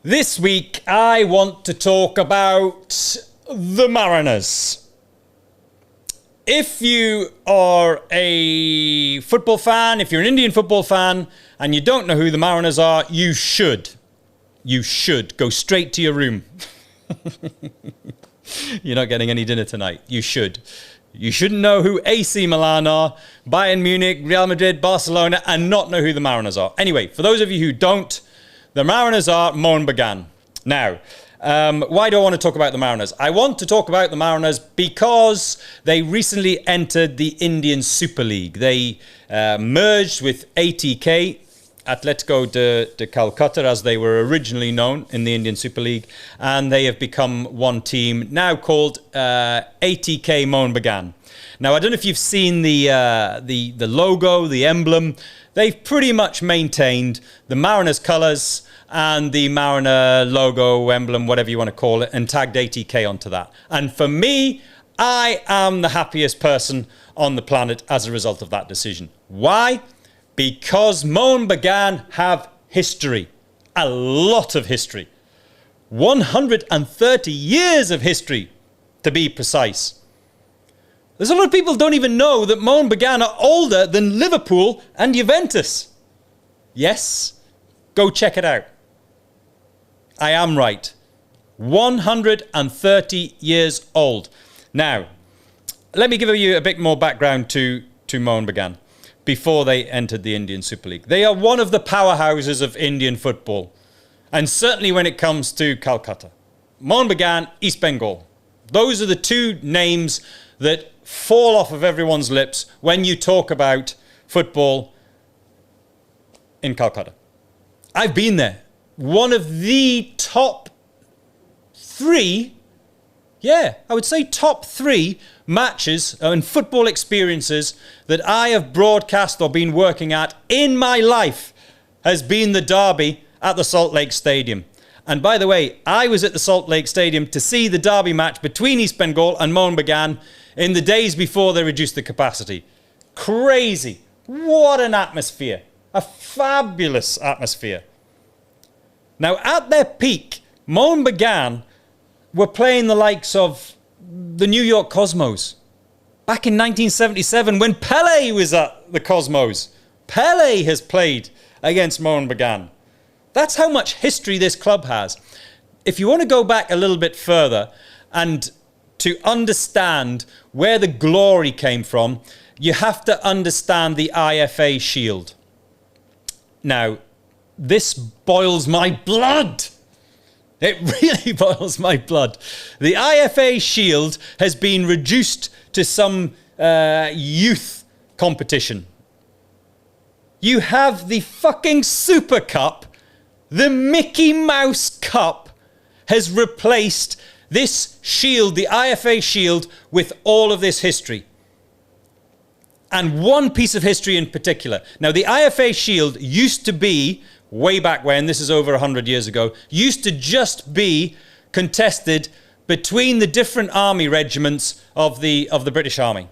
This week, I want to talk about the Mariners. If you are a football fan, if you're an Indian football fan, and you don't know who the Mariners are, you should. You should go straight to your room. You're not getting any dinner tonight. You should. You shouldn't know who AC Milan are, Bayern Munich, Real Madrid, Barcelona, and not know who the Mariners are. Anyway, for those of you who don't, the Mariners are Mohun Bagan. Now, why do I want to talk about the Mariners? I want to talk about the Mariners because they recently entered the Indian Super League. They merged with ATK, Atletico de Calcutta, as they were originally known in the Indian Super League, and they have become one team now called ATK Mohun Bagan. Now, I don't know if you've seen the logo, the emblem. They've pretty much maintained the Mariners colours and the Mariner logo, emblem, whatever you want to call it, and tagged ATK onto that. And for me, I am the happiest person on the planet as a result of that decision. Why? Because Mohun Bagan have history. A lot of history. 130 years of history, to be precise. There's a lot of people who don't even know that Mohun Bagan are older than Liverpool and Juventus. Yes, go check it out. I am right. 130 years old. Now, let me give you a bit more background to Mohun Bagan before they entered the Indian Super League. They are one of the powerhouses of Indian football, and certainly when it comes to Calcutta. Mohun Bagan, East Bengal. Those are the two names that fall off of everyone's lips when you talk about football in Calcutta. I've been there. One of the top three, I would say top three matches and football experiences that I have broadcast or been working at in my life has been the derby at the Salt Lake Stadium. And by the way, I was at the Salt Lake Stadium to see the derby match between East Bengal and Mohun Bagan in the days before they reduced the capacity. Crazy. What an atmosphere. A fabulous atmosphere. Now, at their peak, Mohun Bagan were playing the likes of the New York Cosmos. Back in 1977, when Pele was at the Cosmos. Pele has played against Mohun Bagan. That's how much history this club has. If you want to go back a little bit further and to understand where the glory came from, you have to understand the IFA Shield. Now, this boils my blood. It really boils my blood. The IFA Shield has been reduced to some youth competition. You have the fucking Super Cup. The Mickey Mouse Cup has replaced this shield, the IFA Shield, with all of this history. And one piece of history in particular. Now, the IFA Shield used to be, way back when, this is over 100 years ago, used to just be contested between the different army regiments of the British Army.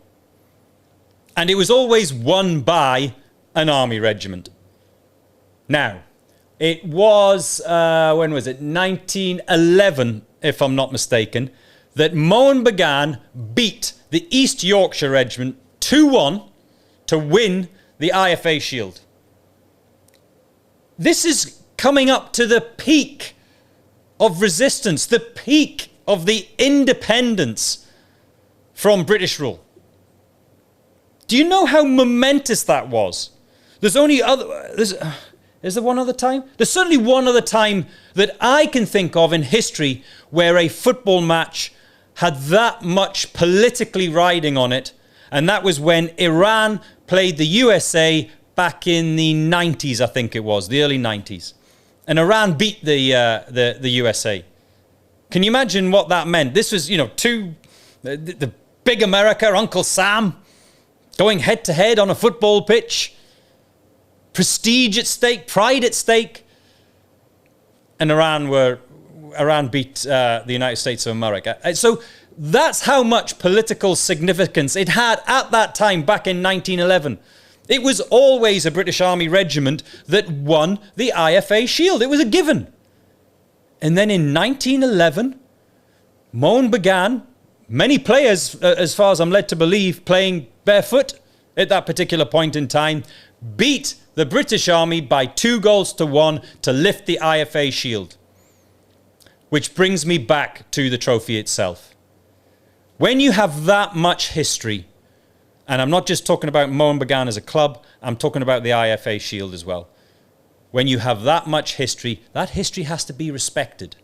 And it was always won by an army regiment. Now, it was, when was it? 1911, if I'm not mistaken, that Mohun Bagan beat the East Yorkshire Regiment 2-1 to win the IFA Shield. This is coming up to the peak of resistance, the peak of the independence from British rule. Do you know how momentous that was? There's only other... Is there one other time? There's certainly one other time that I can think of in history where a football match had that much politically riding on it, and that was when Iran played the USA back in the 90s, I think it was, the early 90s. And Iran beat the USA. Can you imagine what that meant? This was, the big America, Uncle Sam, going head-to-head on a football pitch. Prestige at stake, pride at stake. And Iran beat the United States of America. So that's how much political significance it had at that time back in 1911. It was always a British Army regiment that won the IFA Shield. It was a given. And then in 1911, Mohun Bagan, many players, as far as I'm led to believe, playing barefoot at that particular point in time, beat the British Army by 2-1 to lift the IFA shield. Which brings me back to the trophy itself. When you have that much history, and I'm not just talking about Mohun Bagan as a club, I'm talking about the IFA shield as well. When you have that much history, that history has to be respected.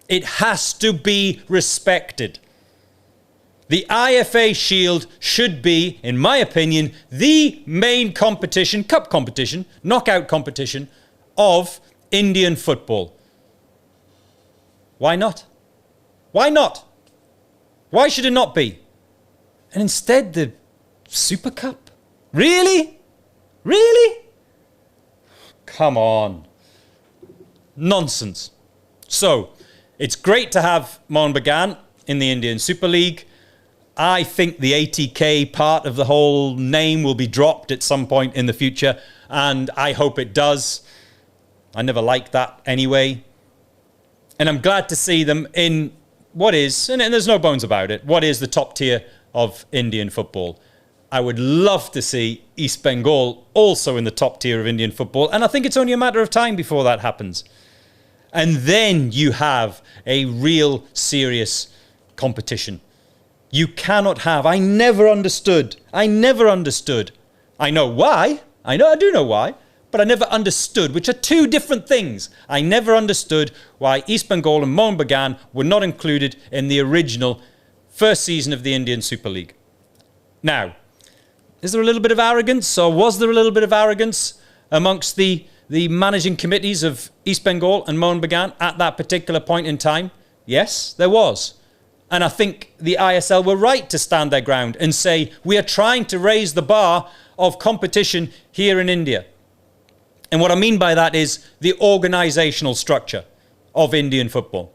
It has to be respected. The IFA Shield should be, in my opinion, the main competition, cup competition, knockout competition of Indian football. Why not? Why not? Why should it not be? And instead, the Super Cup? Really? Really? Come on. Nonsense. So, it's great to have Mohun Bagan in the Indian Super League. I think the ATK part of the whole name will be dropped at some point in the future, and I hope it does. I never liked that anyway. And I'm glad to see them in what is, and there's no bones about it, what is the top tier of Indian football. I would love to see East Bengal also in the top tier of Indian football, and I think it's only a matter of time before that happens. And then you have a real serious competition. You cannot have, I never understood. I know why, I do know why, but I never understood, which are two different things. I never understood why East Bengal and Mohun Bagan were not included in the original first season of the Indian Super League. Now, is there a little bit of arrogance, or was there a little bit of arrogance amongst the managing committees of East Bengal and Mohun Bagan at that particular point in time? Yes, there was. And I think the ISL were right to stand their ground and say, we are trying to raise the bar of competition here in India. And what I mean by that is the organisational structure of Indian football.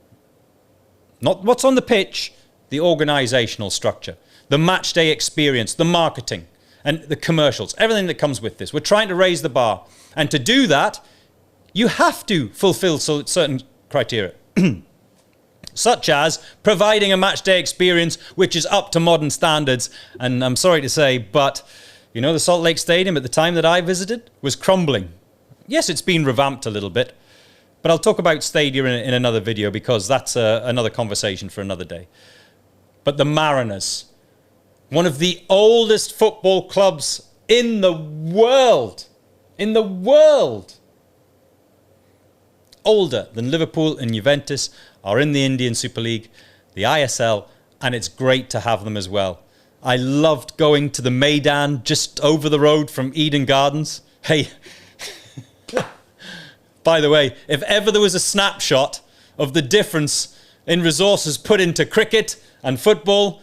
Not what's on the pitch, the organisational structure, the match day experience, the marketing and the commercials, everything that comes with this. We're trying to raise the bar. And to do that, you have to fulfill certain criteria. Such as providing a match day experience which is up to modern standards. And I'm sorry to say, but you know, the Salt Lake Stadium at the time that I visited was crumbling. Yes, it's been revamped a little bit, but I'll talk about Stadia in another video because that's another conversation for another day. But the Mariners, one of the oldest football clubs in the world, older than Liverpool and Juventus, are in the Indian Super League, the ISL, and it's great to have them as well. I loved going to the Maidan just over the road from Eden Gardens. Hey, by the way, if ever there was a snapshot of the difference in resources put into cricket and football,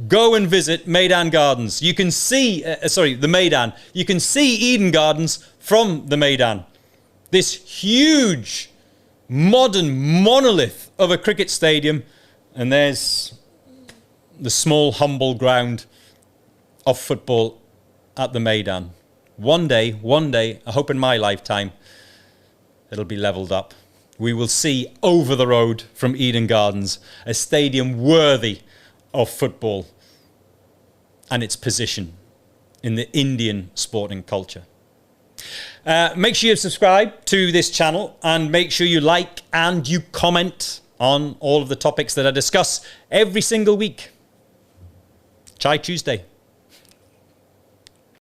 go and visit Maidan Gardens. You can see, the Maidan. You can see Eden Gardens from the Maidan. This huge, modern monolith of a cricket stadium, and there's the small, humble ground of football at the Maidan. One day, I hope in my lifetime, it'll be levelled up. We will see over the road from Eden Gardens a stadium worthy of football and its position in the Indian sporting culture. Make sure you subscribe to this channel and make sure you like and you comment on all of the topics that I discuss every single week. Chai Tuesday.